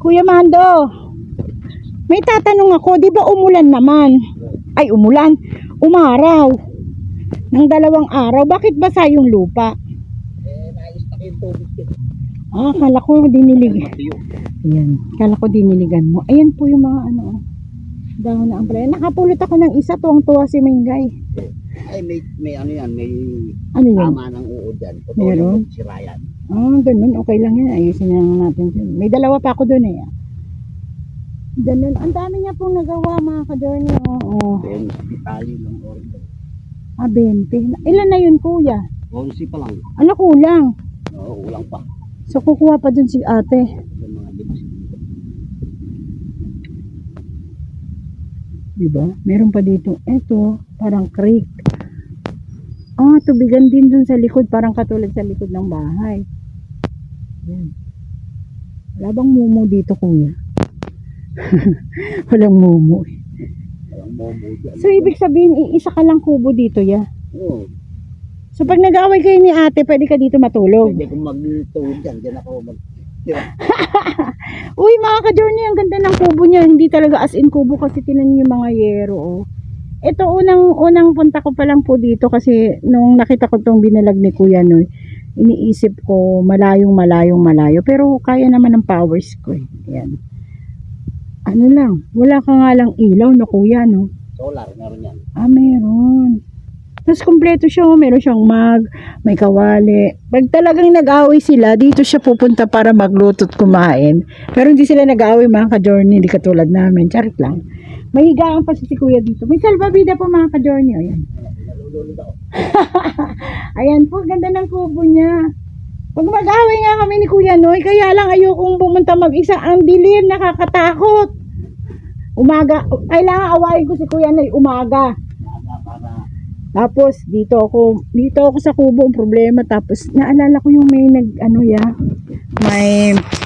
Kuya Mando, may tatanong ako, di ba umulan naman? Ay, umulan. Umaraw. Ng 2 araw. Bakit basa yung lupa? Naistak yung tubig dito. Kala ko dinilig. Ayan, kala ko diniligan mo. Ayan po yung mga dahon na ampalaya. Nakapulot ako ng isa, tuwang-tuwa si Mingay. Ay, may ano yan, may Ano yun? tama ng uod yan. Meron? Sira yan. Ganun. Okay lang yan. Ayusin na lang natin. May 2 pa ako dun eh. Ganun. Ang dami niya pong nagawa mga ka-journey. Oo. Then, Itali lang order. 20. Ilan na yun kuya? 11 pa lang. Ano kulang? Oo, ulang pa. So kukuha pa dun si ate. Yung mga lips. Diba? Meron pa dito. Eto, parang creek. Tubigan din dun sa likod. Parang katulad sa likod ng bahay. Yan. Wala bang mumo dito kuya? Walang mumo. Walang momo dyan. So ibig sabihin, iisa ka lang kubo dito ya? Oo. So pag nag-away kayo ni ate, pwede ka dito matulog? Pwede kong magtuwid dyan. Diyan ako diba? Uy mga ka-journey, ang ganda ng kubo niya. Hindi talaga as in kubo kasi tinan niyo yung mga yero. Ito unang punta ko pa lang po dito kasi nung nakita ko tong binalag ni Kuya Noy, iniisip ko malayo. Pero kaya naman ng powers ko eh. Ayan. Ano lang, wala ka nga lang ilaw no Kuya no? Solar, meron yan. Meron. Tapos kumpleto siya, meron siyang mug, may kawali. Pag talagang nag-away sila, dito siya pupunta para magluto at kumain. Pero hindi sila nag-away mga ka-journey, hindi katulad namin. Charit lang. May higaan pa si Kuya dito. May salvavida po mga ka-journey. Ayan. Nalulunod ako. Ayan po, ganda ng kubo niya. Pag mag-away nga kami ni Kuya Noy, kaya lang ayokong pumunta mag-isa. Ang dilim, nakakatakot. Kailangan awayin ko si Kuya Noy umaga. Para Tapos dito ako sa kubo, ang problema. Tapos naalala ko yung may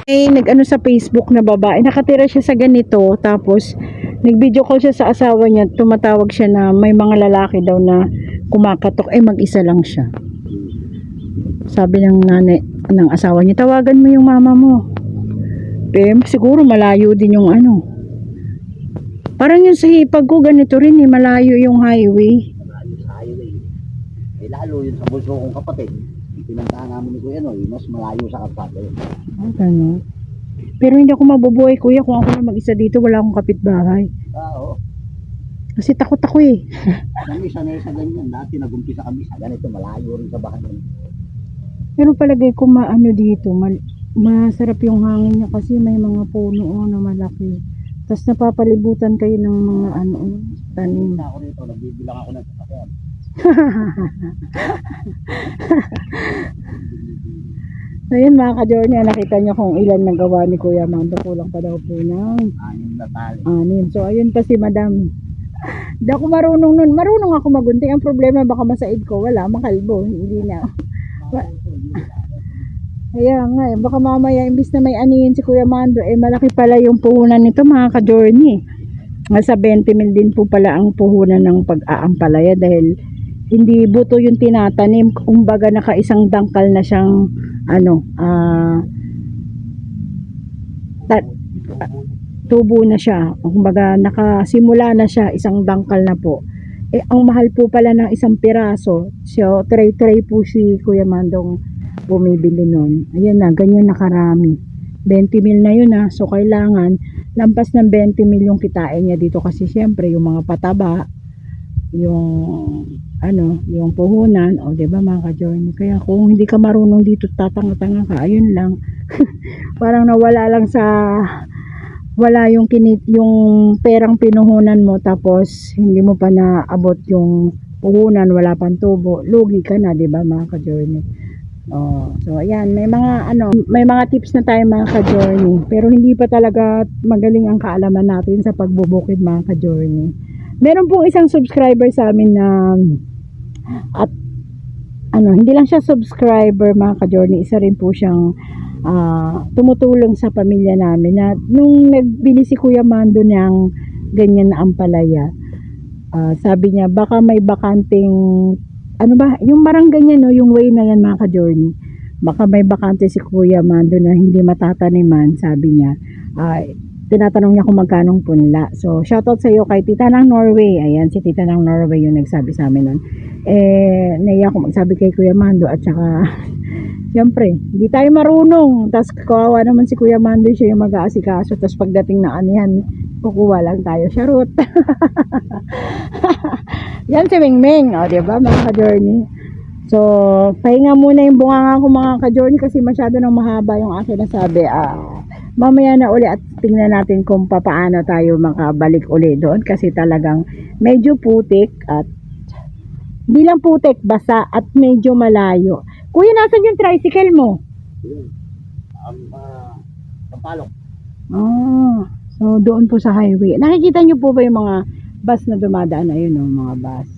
may nag sa Facebook na babae, nakatira siya sa ganito, tapos nag-video call siya sa asawa niya, tumatawag siya na may mga lalaki daw na kumakatok, mag-isa lang siya. Sabi ng nanay ng asawa niya, tawagan mo yung mama mo. Siguro malayo din yung parang yung sa hipag ko ganito rin malayo yung highway. lalo yun sa bulso kong kapatid. Pinuntahan namin ni Kuya Noy, mas malayo sa kalsada yun. Ganun. Pero hindi ako mabubuhay kuya kung ako na mag-isa dito, wala akong kapitbahay. Oo. Kasi takot ako eh. Kami sanay sa ganyan. Dati nag-umpisa kami sa ganito, malayo rin sa bahay. Pero palagay ko dito, masarap yung hangin niya kasi may mga puno na malaki. Tapos napapalibutan kayo ng mga tanim. Ako rito, nagbibilang ako ng sasakyan. So yun mga ka-journey, nakita nyo kung ilan nagawa ni Kuya Mando. Kulang pa daw po ng 6 na tali. 6. So ayun pa si Madam. Hindi ako marunong nun. Marunong ako magunting. Ang problema baka masaid ko. Wala, makalbo. Hindi na. Kaya nga baka mamaya imbis na may anihin si Kuya Mando, malaki pala yung puhunan nito mga ka-journey. Nasa 20 mil din po pala ang puhunan ng pag-aampalaya dahil hindi buto yung tinatanim, kumbaga nakaisang dangkal na siyang tubo na siya, kumbaga nakasimula na siya, isang dangkal na po. Ang mahal po pala ng isang piraso, so tray po si Kuya Mandong bumibili nun. Ayan na, ganyan nakarami, 20 mil na yun so kailangan lampas ng 20 mil yung kitain niya dito kasi syempre yung mga pataba, yung yung puhunan, diba mga ka-journey. Kaya kung hindi ka marunong dito, tatanga-tanga ka, ayun lang. Parang nawala lang wala yung perang pinuhunan mo, tapos hindi mo pa naabot yung puhunan, wala pang tubo, lugi ka na, diba mga ka-journey. So ayan, may mga tips na tayo mga ka-journey, pero hindi pa talaga magaling ang kaalaman natin sa pagbubukid mga ka-journey. Meron pong isang subscriber sa amin na hindi lang siya subscriber mga ka-journey, isa rin po siyang tumutulong sa pamilya namin na nung nagbili si Kuya Mando ng ganyan na ampalaya, sabi niya baka may bakanting yung parang ganyan yung way na yan mga ka-journey, baka may bakante si Kuya Mando na hindi matataniman, sabi niya. Tinatanong niya kung magkanong punla. So, shoutout sa iyo kay Tita ng Norway. Ayan, si Tita ng Norway yung nagsabi sa amin nun. Naiya ko magsabi kay Kuya Mando at saka, siyempre, hindi tayo marunong. Tapos, kawawa naman si Kuya Mando, siya yung mag-aasikaso. Tapos, pagdating na anihan, kukuha lang tayo. Charot. Yan si Mingming. O, diba, mga ka-journey? So, pahinga muna yung bunganga ko mga ka-journey kasi masyado nang mahaba yung akin nasabi. Mamaya na uli at tingnan natin kung paano tayo makabalik uli doon kasi talagang medyo putik at di lang putik, basa at medyo malayo. Kuya, nasan yung tricycle mo? Yun. Pampalok. So doon po sa highway. Nakikita nyo po ba yung mga bus na dumadaan? Ayun o, mga bus.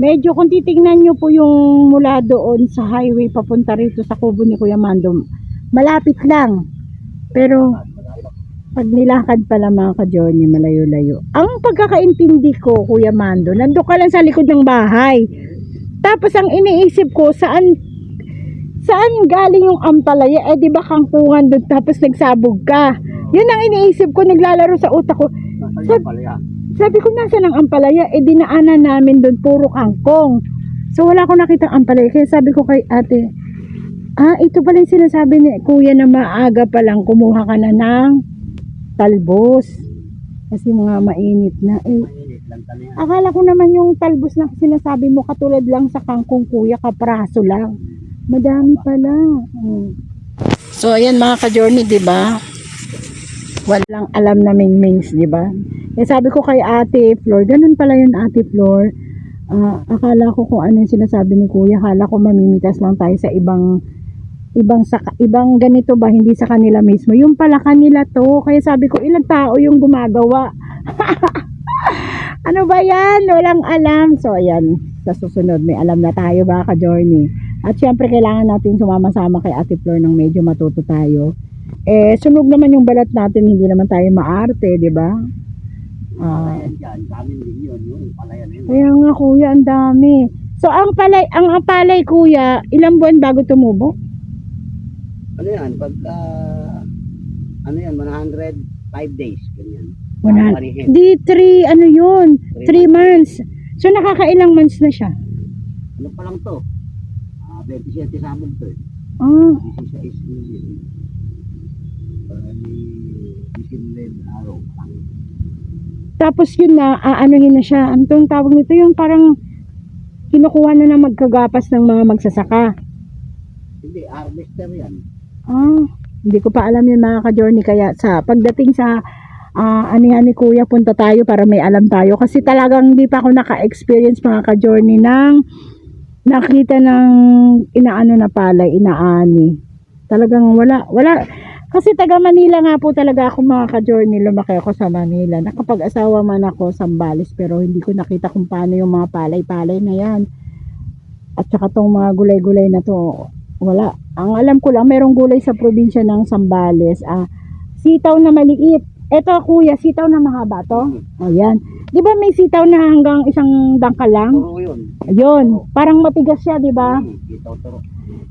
Medyo kung titingnan nyo po yung mula doon sa highway papunta rito sa kubo ni Kuya Mando, malapit lang. Pero pag nilakad pala mga ka-journey, malayo-layo. Ang pagkakaintindi ko, Kuya Mando, nandun ka lang sa likod ng bahay. Tapos ang iniisip ko, saan galing yung ampalaya? Di ba kangkungan doon tapos nagsabog ka? Yun ang iniisip ko, naglalaro sa utak ko. Sabi ko, nasa ng ampalaya? Dinaanan namin doon, puro kangkong. So wala akong nakitang ampalaya. Kaya sabi ko kay ate, ito pala yung sinasabi ni Kuya na maaga pa lang kumuha ka na ng talbos. Kasi mga mainit na. Akala ko naman yung talbos na sinasabi mo katulad lang sa kangkong Kuya, kapraso lang. Madami pala. So ayan mga ka-journey, di ba? Walang alam na Mingmings, di ba? Sabi ko kay Ate Flor, ganun pala yun Ate Flor. Akala ko kung ano yung sinasabi ni Kuya, akala ko mamimitas lang tayo sa ibang ganito ba, hindi sa kanila mismo. Yung pala kanila to. Kaya sabi ko, ilang tao yung gumagawa? Ano ba yan? Walang alam. So ayan, sa susunod may alam na tayo ba ka-journey. At syempre kailangan natin sumama-sama kay Ate Flor nang medyo matuto tayo. Sunog naman yung balat natin, hindi naman tayo maarte, di ba? Kaya nga Kuya, ang dami. So ang palay Kuya, ilang buwan bago tumubo? Ano yan? Pagka, 105 days. Ganyan. Di 3, ano yun? 3 months. So nakakailang months na siya? Ano pa lang to? 27 sabog to. 16 million. 19 araw lang. Tapos yun na, aanuhin na siya. Anong tawag nito? Yung parang kinukuha na ng magkagapas ng mga magsasaka. Hindi, harvester yan. Hindi ko pa alam yun mga ka-journey. Kaya sa pagdating sa anihan ni Kuya, punta tayo para may alam tayo. Kasi talagang hindi pa ako naka-experience mga ka-journey ng nakita ng inaano na palay, inaani. Talagang wala. Kasi taga Manila nga po talaga ako mga ka-journey. Lumaki ako sa Manila. Nakapag-asawa man ako sa Zambales, pero hindi ko nakita kung paano yung mga palay-palay na yan. At saka tong mga gulay-gulay na to, wala. Ang alam ko lang, merong gulay sa probinsya ng Zambales. Sitaw na maliit. Eto Kuya, sitaw na mahaba to. Ayan. Di ba may sitaw na hanggang isang dangkal lang? Turo yun. Ayun. Parang matigas siya, di ba? Sitaw turo.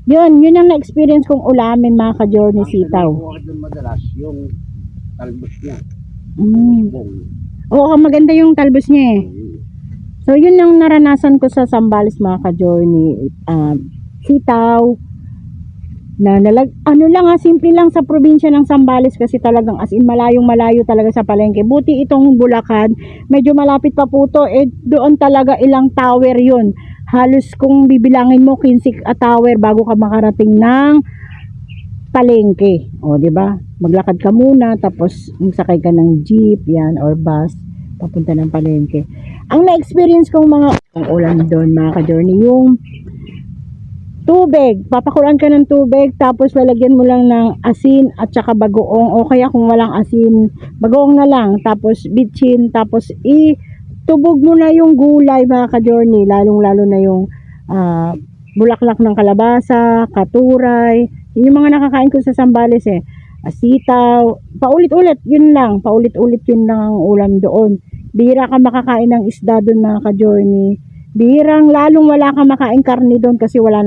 Yun ang na-experience kong ulamin mga ka-journey, sitaw. Ang doon madalas yung talbos niya. Oo, maganda yung talbos niya eh. So yun ang naranasan ko sa Zambales mga ka-journey. Sitaw na ano lang simple lang sa probinsya ng Zambales kasi talagang as in malayo talaga sa palengke. Buti itong Bulacan, medyo malapit pa po to, doon talaga ilang tower yun. Halos kung bibilangin mo 15 tower bago ka makarating ng palengke. O di ba? Maglakad ka muna tapos magsakay ka ng jeep yan or bus papunta ng palengke. Ang na-experience kong mga ulam doon mga ka-journey, yung tubig, papakulan ka ng tubig tapos lalagyan mo lang ng asin at saka bagoong, o kaya kung walang asin, bagoong na lang, tapos bitchin, tapos tubog mo na yung gulay mga ka-journey, lalong lalo na yung bulaklak ng kalabasa, katuray, yun yung mga nakakain ko sa Zambales sitaw, paulit-ulit yun lang ang ulam doon. Bihira ka makakain ng isda doon mga ka-journey. Bihirang lalong wala ka makain karne doon kasi wala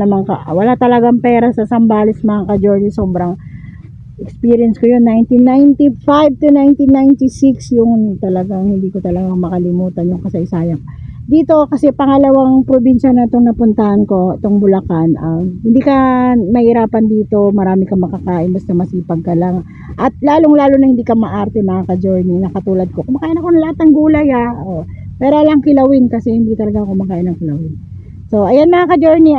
talagang pera sa Zambales mga ka-journey. Sobrang Experience ko yun, 1995 to 1996, yung talagang hindi ko talagang makalimutan yung kasaysayan. Dito kasi pangalawang probinsya na itong napuntahan ko, itong Bulacan. Hindi ka mahirapan dito, marami kang makakain, basta masipag ka lang. At lalong-lalo na hindi ka maarte mga ka-journey, na katulad ko. Kumakain ako ng lahat ng gulay Oh. Pero lang kilawin kasi hindi talaga ako kumakain ng kilawin. So, ayan mga ka-journey,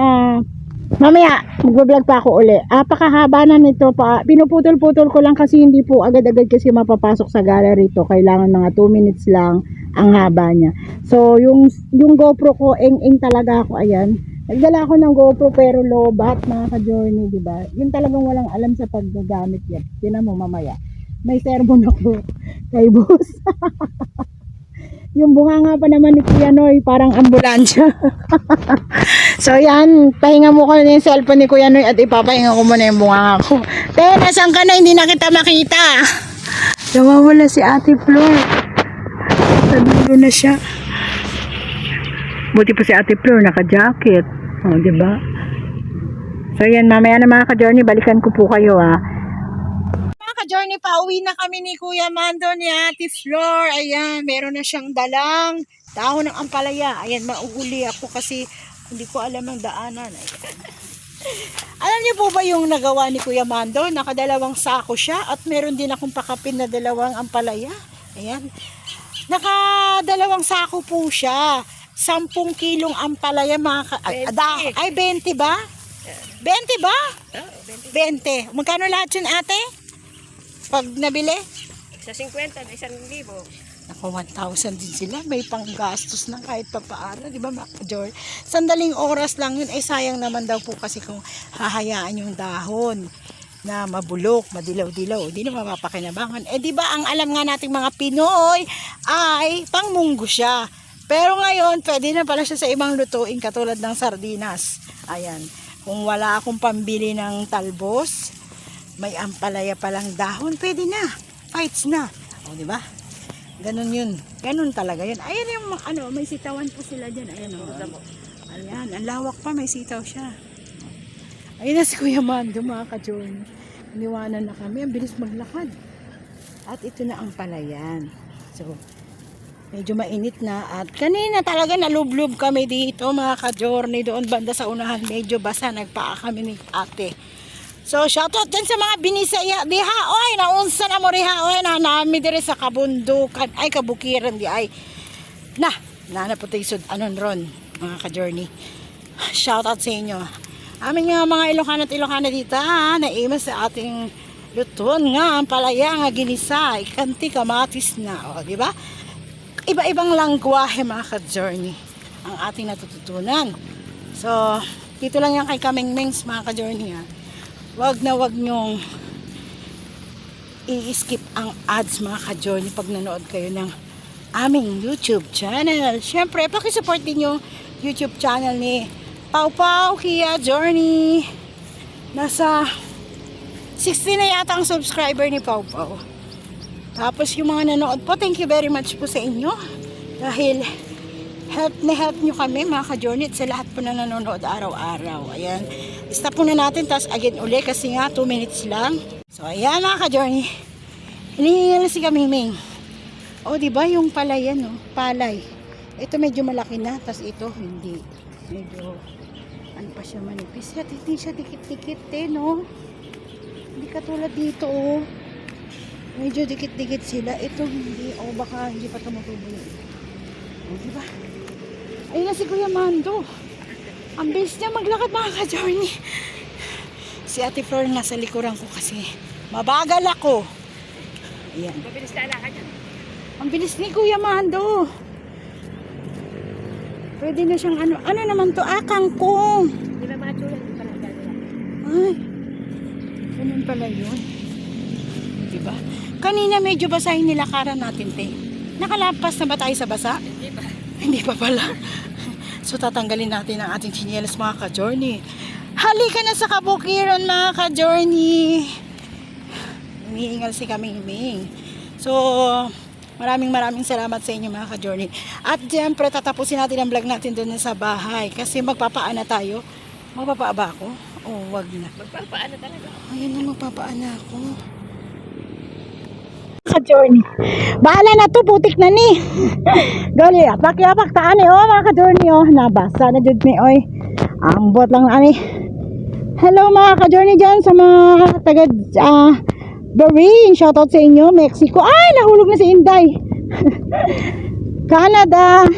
mamaya, mag-vlog pa ako uli. Pakahaba na nito pa. Pinuputol-putol ko lang kasi hindi po agad-agad kasi mapapasok sa gallery to. Kailangan mga 2 minutes lang ang haba niya. So, yung GoPro ko, eng-eng talaga ako. Ayan. Nagdala ako ng GoPro pero lobat mga ka-journey, diba? Yun talagang walang alam sa paggagamit yan. Tinan mo mamaya. May sermon ako kay boss. Yung bunganga pa naman ni Kuya Noy, parang ambulansya. So yan, pahinga mo ko na yung cellphone ni Kuya Noy at ipapahinga ko muna yung bunganga ko. Te, nasan ka na? Hindi na kita makita. Nawawala si Ate Flor. Sa dulo na siya. Buti pa si Ate Flor, naka-jacket. O, diba? So yan, mamaya na mga ka-journey, balikan ko po kayo Mga ka-journey, pauwi na kami ni Kuya Mando, ni Ate Flor. Ayan, meron na siyang dalang dahon ng ampalaya. Ayan, mauuli ako kasi hindi ko alam ang daanan. Ayan. Alam niyo po ba yung nagawa ni Kuya Mando? Nakadalawang sako siya at meron din akong pakapin na dalawang ampalaya. Ayan. Nakadalawang sako po siya. 10 kilong ampalaya ay 20 ba? 20 ba? 20. Magkano lahat yun, ate? Pag nabili? Sa 50, 1,000. Ako, 1,000 din sila. May panggastos ng kahit papaano. Di ba, George? Sandaling oras lang yun. Sayang naman daw po kasi kung hahayaan yung dahon na mabulok, madilaw-dilaw. Hindi na mapapakinabangan. Di ba, ang alam nga nating mga Pinoy ay pangmunggo siya. Pero ngayon, pwede na pala siya sa ibang lutuin katulad ng sardinas. Ayan. Kung wala akong pambili ng talbos, may ampalaya palang dahon, pwede na. Fights na. O, di ba? Ganun yun. Ganun talaga yun. Ayan yung may sitawan po sila dyan. Ayan o. Ayan, ang lawak pa, may sitaw siya. Ayun na si Kuya Mando, mga ka-journey. Iniwanan na kami, ang bilis maglakad. At ito na ang palayan. So, medyo mainit na. At kanina talaga nalublob kami dito, mga ka-journey. Doon banda sa unahan, medyo basa. Nagpaa kami ni ate. So, shoutout din sa mga binisaya. Diha, oy, naunsa na mo riha, oy, nanami dire sa kabundukan. Ay, kabukiran di ay. Nanaputisod, anon ron, mga ka-journey. Shoutout sa inyo. Amin nga mga Ilocano at Ilocana dito, naimas sa ating luton nga, ang palaya nga ginisa, ikanti kamatis na, o, di ba? Iba-ibang langwahe, mga ka-journey, ang ating natututunan. So, dito lang yan kay Kaming Mings, mga ka-journey, wag na wag nyong i-skip ang ads, mga ka-journey, pag nanood kayo ng aming YouTube channel. Siyempre, pakisupport din yung YouTube channel ni Pau Pau Kia Journey. Nasa 60 na yata ang subscriber ni Pau Pau. Tapos yung mga nanood po, thank you very much po sa inyo. Dahil help nyo kami, mga ka-journey, at sa lahat po na nanonood araw-araw. Ayan. Stop muna natin, tapos again uli kasi nga 2 minutes lang. So ayan, mga ka-journey. Hinihingal si Kamiming. O, diba yung palay yan, palay. Ito medyo malaki na, tapos ito hindi. Medyo, ano pa siya, manipis. Hindi siya dikit-dikit no? Hindi katulad dito, Medyo dikit-dikit sila. Ito hindi, baka hindi pa tumutubo yun. O, diba? Ayun na si Kuya Mando. Ang bilis niya maglakad, mga ka-journey. Si Ate Flor nasa likuran ko kasi mabagal ako. Ayan. Mabilis na lakad yan. Ang bilis ni Kuya Mando. Pwede na siyang ano naman to? Kangkong. Di ba mga chula? Di ba nagdadala? Ay, ganun pala yun. Diba? Kanina medyo basahin nilakaran natin, te. Nakalapas na ba tayo sa basa? Hindi ba? Hindi pa pala. So, tatanggalin natin ang ating chinelas, mga ka-journey. Halika na sa kabukiran, mga ka-journey. Hinihingal si Kaming. So, maraming salamat sa inyo, mga ka-journey. At siyempre, tatapusin natin ang vlog natin doon sa bahay. Kasi magpapaan na tayo. Magpapaa ba ako? Oh, wag na. Magpapaano talaga. Ayun na, magpapaana ako. Ka-journey. Bahala na to, putik na ni. Gali, apak-apak taan eh, oh, mga ka-journey, oh. Nabasa na jud ni, oy. Ang bot lang na ani. Hello mga ka-journey dyan sa mga taga Bahrain. Shoutout sa inyo, Mexico. Ay, nahulog na si Inday. Canada,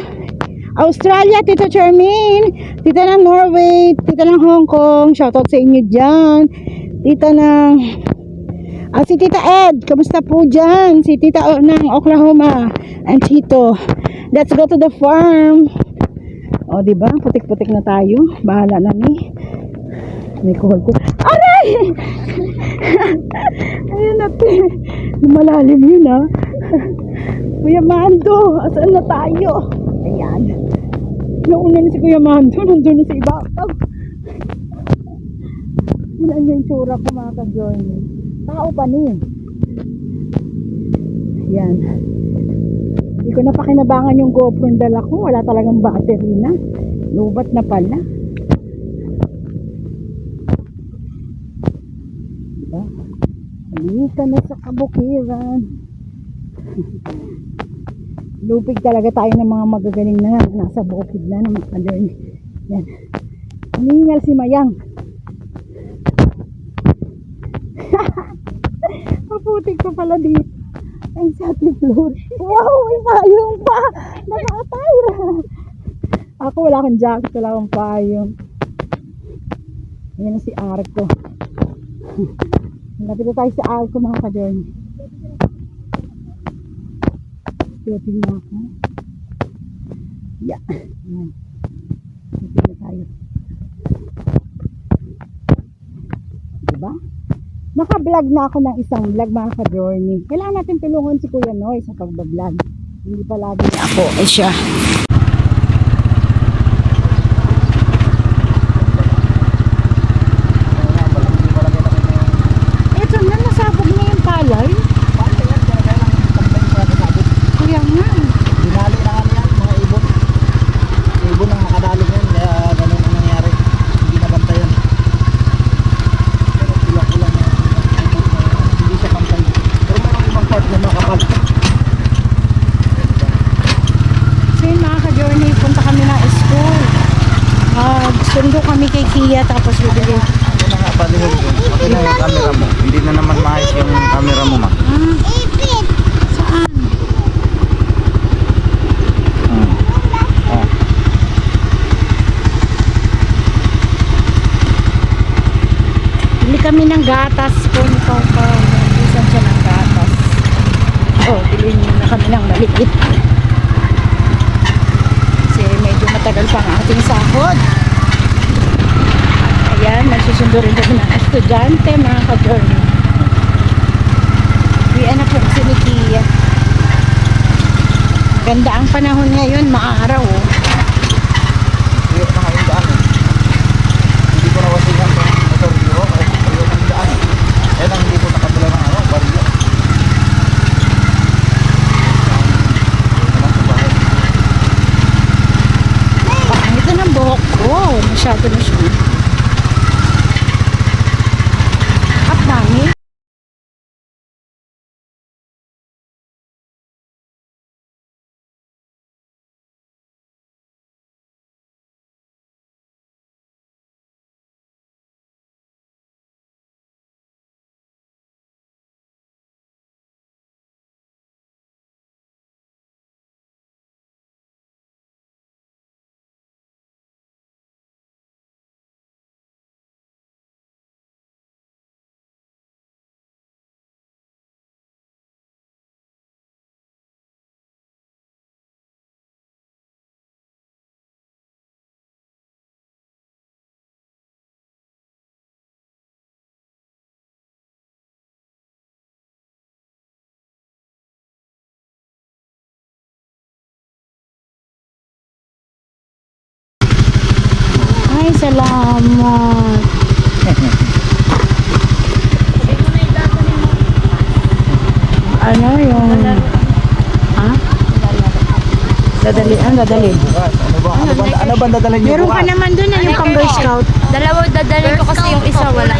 Australia, Tito Charmaine, Tita ng Norway, Tita ng Hong Kong, shoutout sa inyo dyan. Tita ng si Tita Ed, kamusta po dyan? Si Tita ng Oklahoma and Tito, let's go to the farm. O diba, putik-putik na tayo. Bahala na ni. May kuhol ko. Aray! Ayun natin. Lumalalim yun ha. Kuya Mando, asan na tayo? Ayan. Nauna na si Kuya Mando, nandun na sa ibabaw. Yan yung tsura ko mga ka-journey. Tao pa niya. Ayan. Hindi ko na pakinabangan yung GoPro yung dala ko. Wala talagang battery na. Lubat na pala. Diba? Halika na sa kabukiran. Lupig talaga tayo ng mga magagaling na nasa bukid na ng mga ka-journey. Yan. Hiningal si Mayang. Maputik ko pala dito. Ang sati floor. Wow, may payong pa. Nakatay. Ako wala akong jacket, wala akong payong. Yan si Arco. Lapit na tayo sa Arco mga ka-journey. Lapit na ako. Yeah. Yan. Lapit na tayo. Diba? Naka-vlog na ako ng isang vlog mga ka-journey. Kailangan natin tulungan si Kuya Noy sa pagbablog. Hindi pa lagi ako. Ay siya. Ito na, nasabog na yung palay. Kaya nga. Dinali na kami yan, mga ibon. Ibon ang nakadali yan, kaya ganun ang nangyari. Hindi nabantay yan. Pero kulang-kulang yan. Hindi siya pantay. Pero mayroong ibang part na makapal. So yun mga ka-journey, punta kami ng school. Sundo kami kay Kia tapos bibili. Ano na nga, palihog yun. Okay na yung camera mo. Hindi na naman maayos yung camera mo, ma. Saan? Bili kami ng gatas po ni Papa. Bisan siya ng gatas. Oh, bilhin na kami ng maliit. Kasi medyo matagal pa ang ating sahod. Ayan, nagsusundo rin kami ng estudyante, mga ka-journey. Uwian na po si ni Kia. Ganda ang panahon ngayon, maaraw. Oh. Tuyok na nga yung daan. Hindi ko nawasihan kung motor biro. Kasi tuyok na yung daan. Kaya lang hindi ko nakabila ng bariya. Pangit na ng buhok ko. Masyado na siya. At dami. Ay, salamat. Ano yung... Ha? Dadali, dadali. Bukas. Ano ba dadalhin niyo Meron ka bukas? naman doon yung pang Girl Scout. Dalawa dadalhin ko kasi yung isa wala.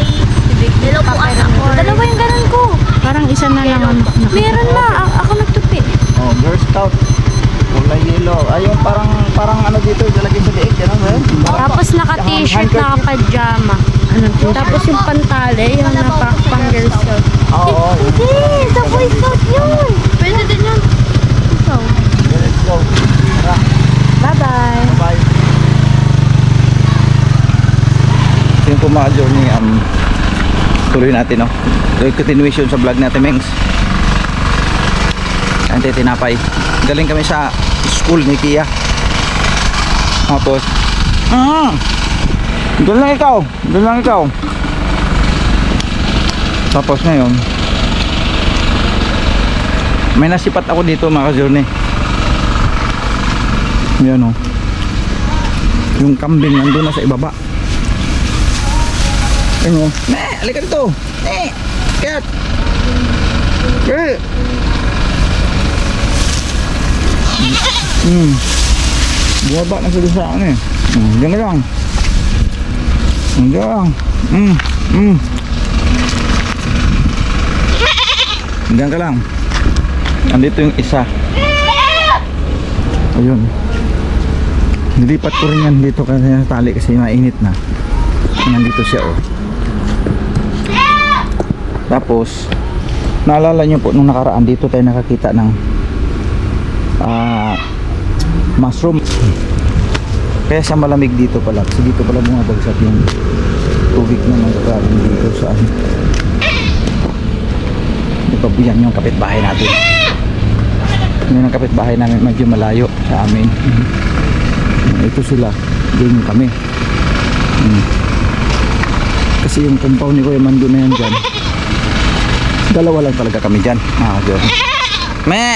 Hello po ako. Dalawa yung ganun ko. Parang isa na lang ang Meron na. Ako nagtupi. Oh, Girl Scout. Kulay yellow. Ay, yung parang ano dito, ilalagay sa liig. Yan ang Tapos naka-t-shirt, naka-pajama. Ano to? Tapos yung pantale, yung pang Girl Scout. Oo. Hindi, sa Boy Scout yun. Pwede din yun. So, Let's go. Tara. Bye-bye. Bye. Yung po mga journey, tuloy natin, no? Continuation sa vlog natin, Mengs. Ante tinapay. Galing kami sa school ni Kia. Tapos, doon lang ikaw. Doon lang ikaw. Tapos ngayon, may nasipat ako dito mga ka-journey. Yan, oh. Yung kambing nandun na sa ibaba. Ano? Halika dito. Kat. Bumaba na sila sa akin eh. Diyan ka lang. Diyan lang. Diyan ka lang. Andito yung isa. Ayun. Nilipat ko rin yan dito kasi sa tali kasi mainit na. Nandito siya, oh. Tapos naalala nyo po nung nakaraan dito tayo nakakita ng mushroom. Kaya sa malamig dito pala kasi dito pala bumabagsak yung tubig na nanggagaling dito sa ito po yan yung kapitbahay natin. Yun ang kapitbahay namin, medyo malayo sa amin. Ito sila, ganyan kami. Kasi yung compound ni Kuya Mando na yan dyan, dalawa lang talaga kami dyan.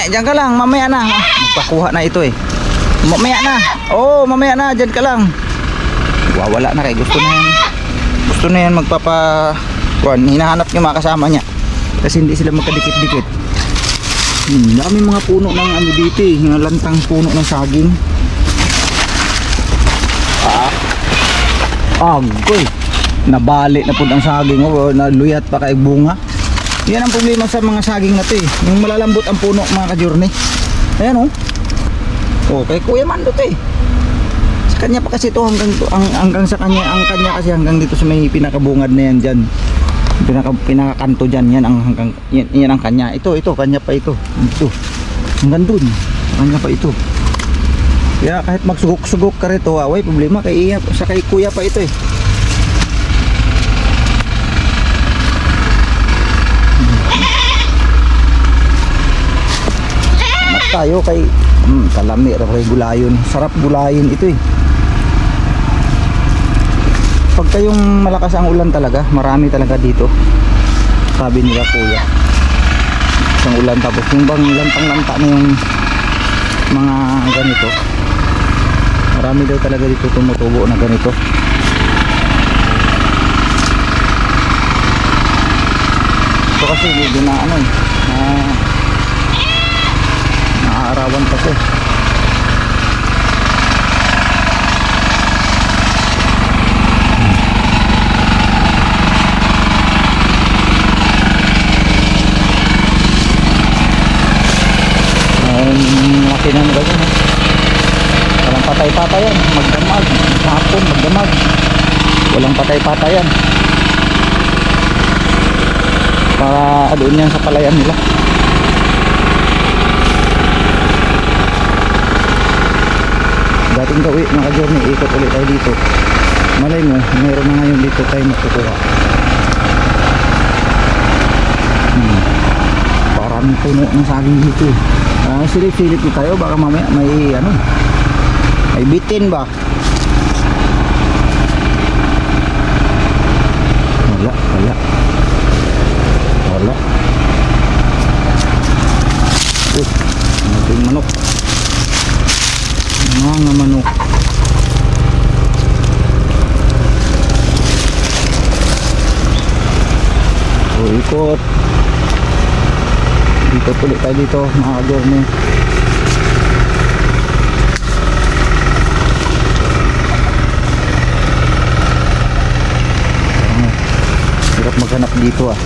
Diyan ka lang, mamaya na. Magpakuha na ito eh. Mamaya na. Oo, mamaya na, dyan ka lang. Wawala na kay gusto na yan. Gusto na yan hinahanap yung mga kasama niya. Kasi hindi sila magkadikit-dikit. Dami mga puno ng ano dito eh, yung lantang puno ng saging. Agoy, nabali na po ang saging, naluyat pa kay bunga. Yan ang problema sa mga saging na to eh, yung malalambot ang puno mga ka-journey. Ayan oh, kay Kuya Mando to eh. Sa kanya pa kasi to hanggang sa kanya, ang kanya kasi hanggang dito sa may pinakabungad na yan dyan. Pinakakanto dyan, yan ang kanya. Ito, kanya pa ito. Hanggang dun, kanya pa ito. Kaya kahit magsugok-sugok ka rito, away problema kay Kuya pa ito eh. Tayo kay kalami kay gulayon. Sarap gulayin ito eh. Pagka yung malakas ang ulan talaga, marami talaga dito. Sabi nila Kuya. Isang ulan tapos yung bang lantang-lanta na yung mga ganito. Marami daw talaga dito tumutubo na ganito. Ito kasi medyo na naaarawan kasi. Laki na mga ganyan. Walang patay-patayan. Magdamag. Hapon, magdamag. Walang patay-patayan. Para doon yan sa palayan nila. Dating gawi mga ka-journey, ikot ulit tayo dito. Malay mo, mayroon na ngayon dito tayo magkukuha. Parang puno ng saging dito. Silip-silip dito tayo, baka mamaya may may bitin ba? Wala. Ito yung manok. Mga manok. Ikot. Dito ulit tayo dito mga ka-journey. dito ah.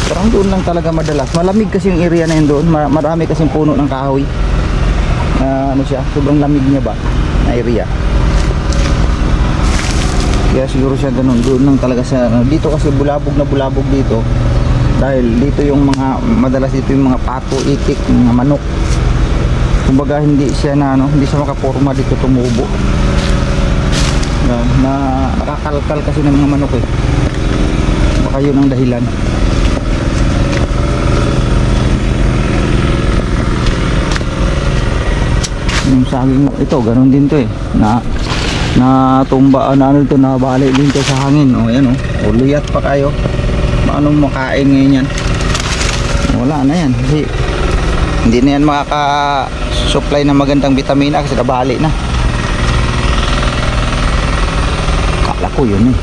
Parang doon lang talaga madalas. Malamig kasi yung area na yun doon. Marami kasing puno ng kahoy. Ano siya, sobrang lamig niya ba na area. Kaya siguro siya ganun. Doon lang talaga siya. Dito kasi bulabog na bulabog dito. Dahil dito yung mga, madalas dito yung mga pato, itik, mga manok. Kumbaga hindi siya na ano, hindi siya makaporma dito tumubo. Na nakakalkal kasi ng mga manok eh. Baka yun ang dahilan. Yung saging ito, ganun din to eh. Na tumba, na ano ito, nabali din to sa hangin. O yan o, luyat pa kayo. Paano makain ngayon yan? Wala na yan. Kasi hindi na yan makaka-supply ng magandang vitamina kasi nabali na. Kala ko yun eh.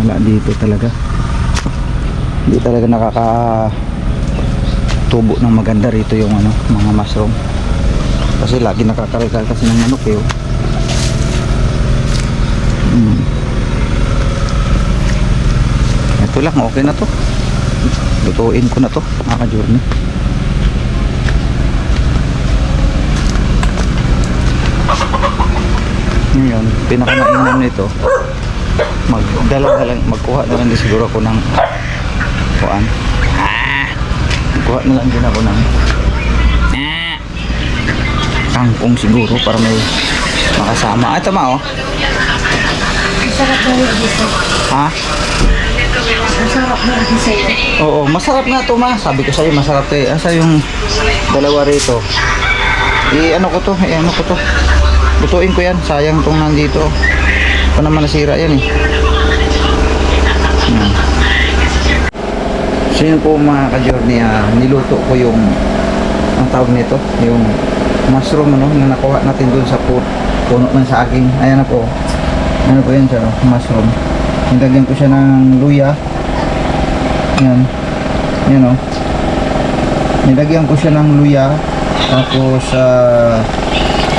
Wala dito talaga. Hindi talaga nakakatubo ng maganda rito yung ano, mga mushroom. Kasi lagi nakakarikal kasi ng manok eh. Ito lang, okay na to. Lutuin ko na to, mga journey. Ngayon, pinakamainam nito, magkuha na lang din siguro ako ng kuan. Magkuha na lang din ako ng kangkong siguro para may makasama. Ah, tama oh. Masarap na yung dito. Ha? Masarap na yung sa'yo. Oo, masarap na to ma. Sabi ko sa'yo, masarap to eh. Asa yung dalawa rito? Ano ko to? Ano ko to? Lutuin ko yan. Sayang tong nandito. Pa naman nasira yan eh. So yun po mga ka-journey, niluto ko yung ang tawag nito, yung mushroom ano, na nakuha natin dun sa puno ng saging. Ayan na po. Ano po yan siya, no? Mushroom. Nilagyan ko siya ng luya. Yan. Yan o. Nilagyan ko siya ng luya. Tapos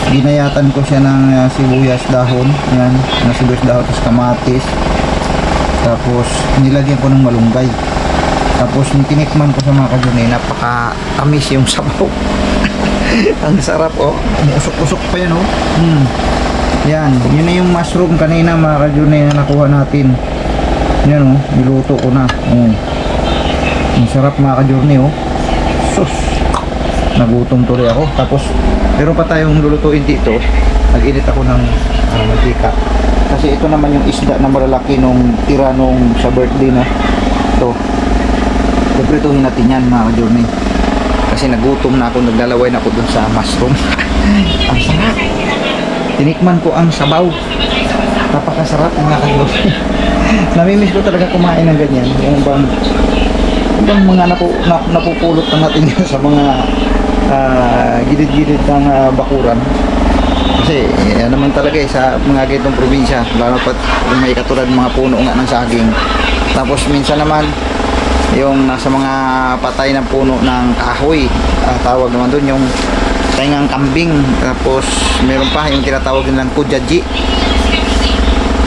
ginayatan ko siya ng sibuyas dahon. Yan. Ng sibuyas dahon. Tapos kamatis. Tapos nilagyan ko ng malunggay. Tapos yung tinikman ko sa mga ka-journey, napaka-tamis yung sabaw. Ang sarap oh. Usok-usok pa yan oh. Yan, yun na yung mushroom kanina mga ka-journey na nakuha natin. Yan oh, niluto ko na. Ang sarap mga ka-journey oh. Sus, nagutom tuloy ako. Tapos, meron pa tayong lulutuin dito. Nag-init ako ng mantika. Kasi ito naman yung isda na malalaki nung tira nung sa birthday na. Ito. Piprituhin natin yan mga ka-journey. Kasi nagutom na ako, naglalaway na ako dun sa mushroom. Ang sarap. Tinikman ko ang sabaw. Napakasarap mga ka-journey. Namimiss ko talaga kumain ng ganyan. Yung bang mga napupulot na natin sa mga gilid-gilid ng bakuran. Kasi yan naman talaga sa mga ganitong probinsya, lalo pat may katulad mga puno nga ng saging. Tapos minsan naman yung nasa mga patay ng puno ng kahoy, tawag naman doon yung taingang kambing. Tapos meron pa yung tinatawag nilang kujaji.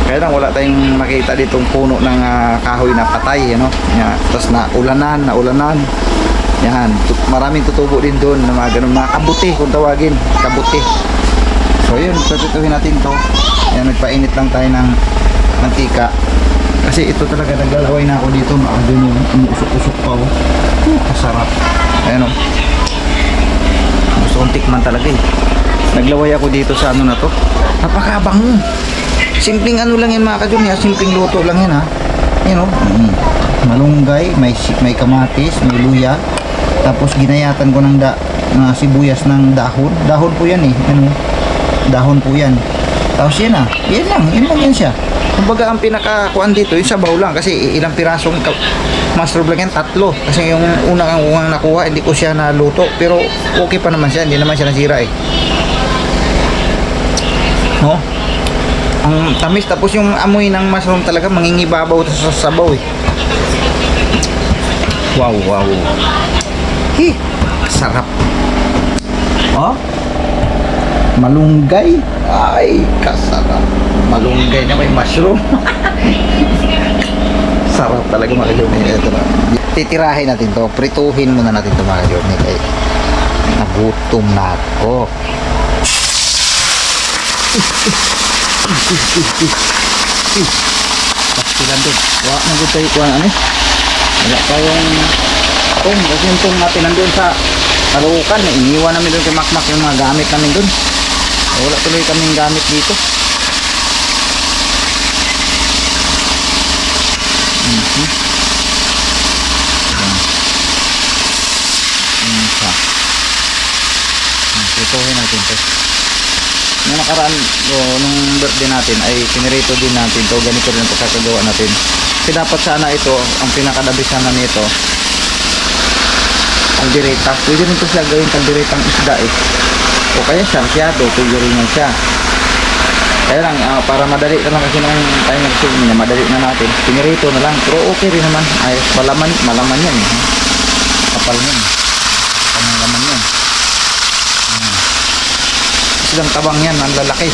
Kaya lang wala tayong makita ditong puno ng kahoy na patay, ano? Tapos naulanan. Yan, maraming tutubo din doon na mga ganun, mga kabuti kung tawagin, kabuti. So yun, tututuhin natin to. Yan, nagpainit lang tayo ng mantika. Kasi ito talaga naglalaway na ako dito, doon yung usok-usok pa oh. Masarap. Ayan oh. Gusto kong tikman talaga eh. Naglaway ako dito sa ano na to. Napakabango. Simpleng ano lang yan mga ka-journey, simpleng luto lang yan ha. Ayan oh. Malunggay, may kamatis, may luya. Tapos ginayatan ko ng sibuyas ng dahon. Dahon po yan eh. Ano? Dahon po yan. Tapos yan ah. Yan lang yan siya. Kumbaga ang pinakakuan dito, yung sabaw lang. Kasi ilang pirasong mushroom lang yan, 3. Kasi yung unang nakuha, hindi ko siya naluto. Pero okay pa naman siya, hindi naman siya nasira eh. No? Ang tamis, tapos yung amoy ng mushroom talaga mangingibabaw sa sabaw eh. Wow. Sarap. Oh? Malunggay. Ay, kasarap. Malunggay na may mushroom. Sarap talaga mga ka-journey. Ito na. Titirahin natin to. Prituhin muna natin to mga ka-journey. Kaya nagutom na ako. Pastilan din. Wala na good tayo kuha ano. Wala pa yung tong. Kasi yung tong natin nandun sa Talukan. Iniwan namin doon kay Makmak yung mga gamit namin doon. Wala tuloy kaming gamit dito. Ituhin natin to. Nung nakaraan, nung birthday natin ay pinirito din natin to. Ganito rin ang pagkakagawa natin. Kasi dapat sana ito, ang pinakadabis sana nito, kaldereta. Pwede rin ito siya gawin kalderetang isda eh. O kaya sarsyado, pwede rin yan siya. Kaya lang, para madali na lang kasi nung tayo nag-save niya, madali na natin. Pinirito na lang, pero okay rin naman. Ay, malaman yan eh. Kapal yan. Pangalaman yan. Silang tabang yan, ang lalaki.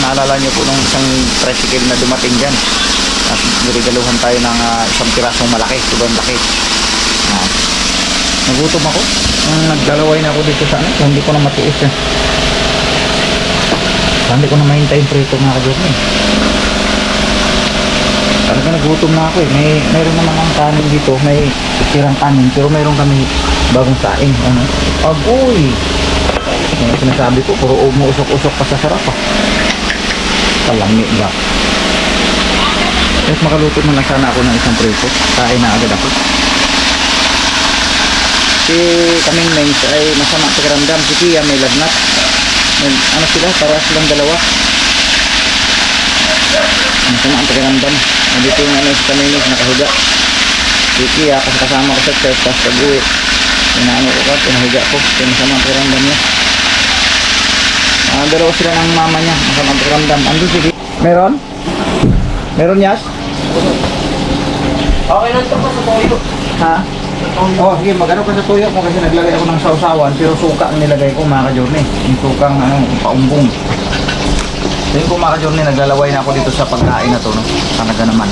Naalala nyo po nung isang tricycle na dumating dyan. At niregaluhan tayo ng isang pirasong malaki, sobrang laki. Nagutom ako. Naglalaway na ako dito sa ano, hindi ko na matiis eh. Hindi ko na mahintay yung prito mga ka-journey. Talaga nagutom na ako eh. Mayroon naman ang kanin dito, may tirang kanin, pero mayroon kami bagong saing. Ano? Agoy! Sinasabi ko, puro umuusok-usok pa sa sarap ah. Kalami ba? Kahit makaluto mo na sana ako ng isang prito, kain na agad ako. Si kaming mains ay masama pakiramdam. Si Kia may lagnat. Ano sila? Para silang dalawa. Masama ang pakiramdam. Nandito yung ano si kaming mains nakahiga. Si Kia kasi kasama ko sa church. Tapos pag-uwi, inaano ko ka, pinahiga ko. Kaya masama ang pakiramdam niya. Dalawa sila ng mama niya. Masama ang pakiramdam. Ando si Kia. Meron? Meron, Yas? Okay lang ito pa sa toyo. Ha? Oh, sige, magano ka sa tuyo mo kasi naglagay ako ng sausawan pero suka ang nilagay ko mga ka-journey. Yung sukang paumbong. So yung mga ka-journey, naglalaway na ako dito sa pagkain na to, no? Talaga naman.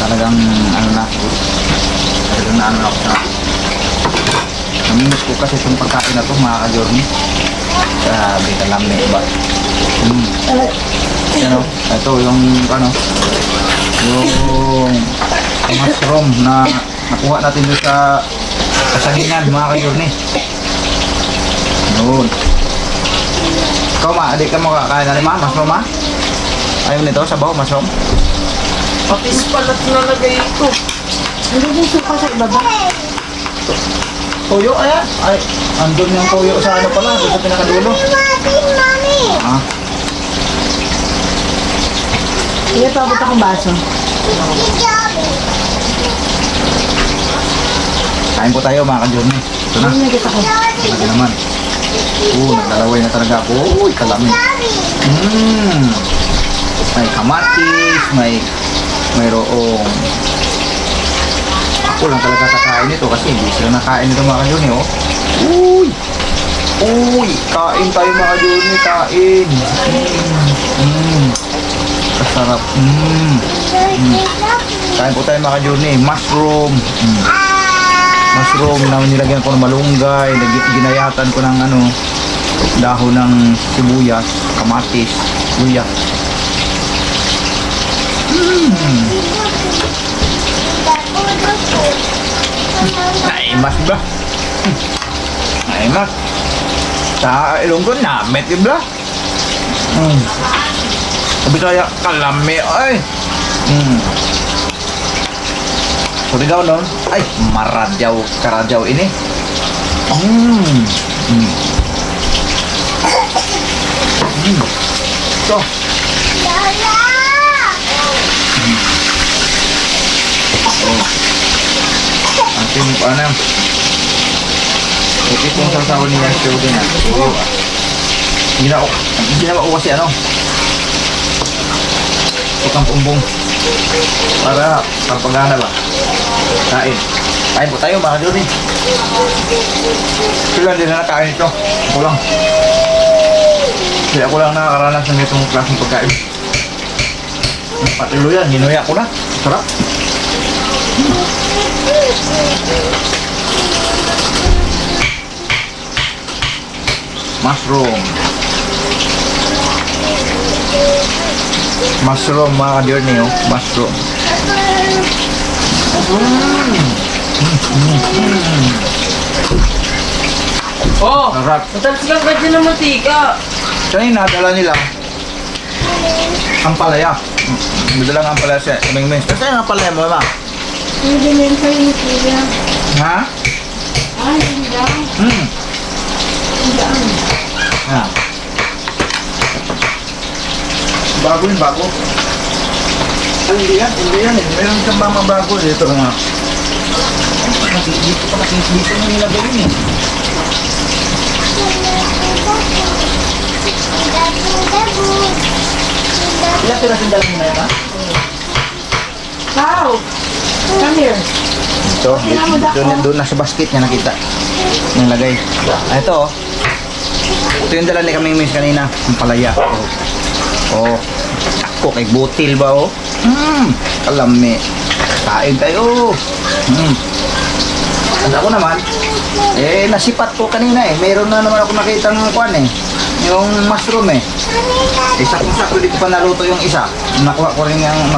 Talagang talagang na ako sa namimiss ko kasi itong pagkain na to mga ka-journey. Grabe, kalami ba? Ano? Ito yung yung mushroom na nakuha natin doon sa kasagingan mga ka-journey. Noon. Ikaw ma, adik ka mo kakain na rin ma? Mushroom ma? Ayaw nito, sabaw, mushroom? Patis pala nalagay ito. Hindi yung suka sa ibaba. Tuyo, ayan. Ay, andun yung tuyo sa ano pala, doon sa pinakadulo. Ah, Sige, pabot akong baso. kain po tayo mga ka-journey. Ito na. Hindi nakita ko. Talaga naman. Naglalaway na talaga ako. Uy, kalami. May kamatis, mayroong ako lang talaga kakain nito kasi hindi sila nakain nito mga ka-journey, oh. Uy, kain tayo mga ka-journey, kain. Kasarap. Kain po tayo mga ka-journey. Mushroom. Mushroom na nilagyan ko ng malunggay, ginayatan ko ng dahon ng sibuyas, kamatis, luya. Naimas ba? Naimas. Sa Ilonggo na, meti ba? Sabi kaya kalami, ay. Surigao nun, ay, maradyaw, karadyaw ini. Ito. Ating panam. Ito yung sasawa niya sa ulo na. Ginawa ko kasi tukang pumbong. Para pagana ba? Kain. Kain po tayo mga ka-journey. Sila din na nakain ito. Ako lang. Kaya ako lang nakakaranas ng itong klaseng pagkain. Patilo yan, hinuya ko na. Sarap. Mushroom. Mushroom mga ka-journey, oh. Mushroom. Oh! Sarap. Matalas lang ka dyan ng matika. Kanina, dala nila ang palaya. Madala nga ang palaya siya. Kaming mes. Kasi ang palaya mo, ma? Hindi na kayo ni Kuya. Ha? Hindi lang. Ha? Bago yun, bago. Hindi yan eh. Meron siyang mga bago dito nga. Dito na nilagay yun eh. Ilan pirasin dala mo na ito? Wow! Come here. Doon na sa basket niya nakita. Nilagay. Ito oh. Ito yung dala ni kaming miss kanina. Ang palaya. Oh. Ako kay butil ba oh? Kalami. Kain tayo. At ako naman, nasipat ko kanina eh. Meron na naman ako nakita ng kwan eh. Yung mushroom eh. Sakong-sakto dito pa naluto yung isa. Nakuha ko rin yung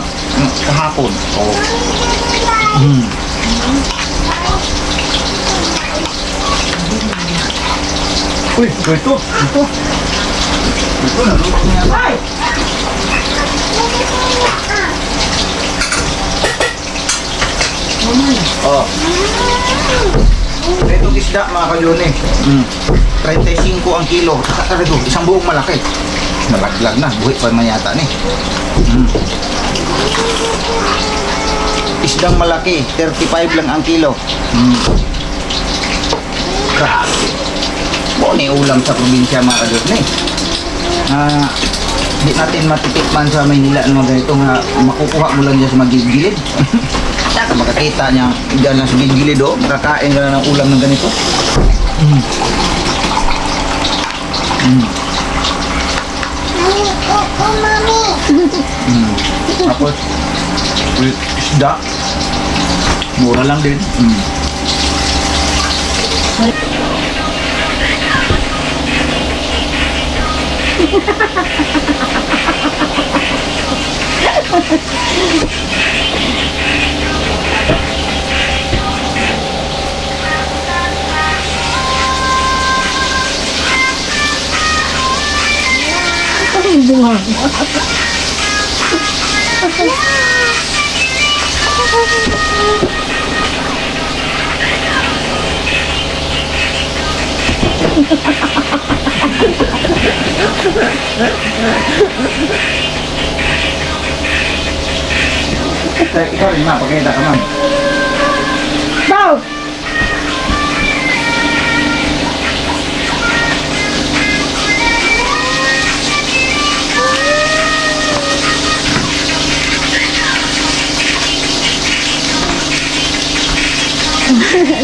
kahapon. Oh. Uy, ito. Ito, naluto niya. Ay! Oh. Itong isda mga kalyone. 35 ang kilo. Saka ito, isang buong malaki. Nalaglag na. Buhay pa man yata ni. Isdang malaki. 35 lang ang kilo. Grabe. Buo ni ulam sa probinsya mga kalyone. Hindi natin matitikman sa Maynila ng mga ganito nga makukuha mo lang dyan sa magigilid. Saka makakita niya dyan lang sa gilid o makakain ka na ng ulam ng ganito. Tapos isda mura lang din. Ang bunga. Ikaw rin ma, pagkita ka man. Bow!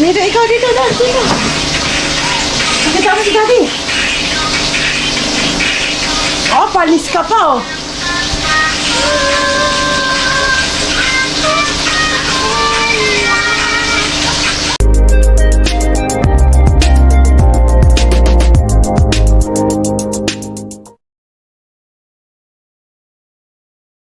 Dito, ikaw dito na. Dito. Nakita mo si Daddy. Oh, panis ka pa oh.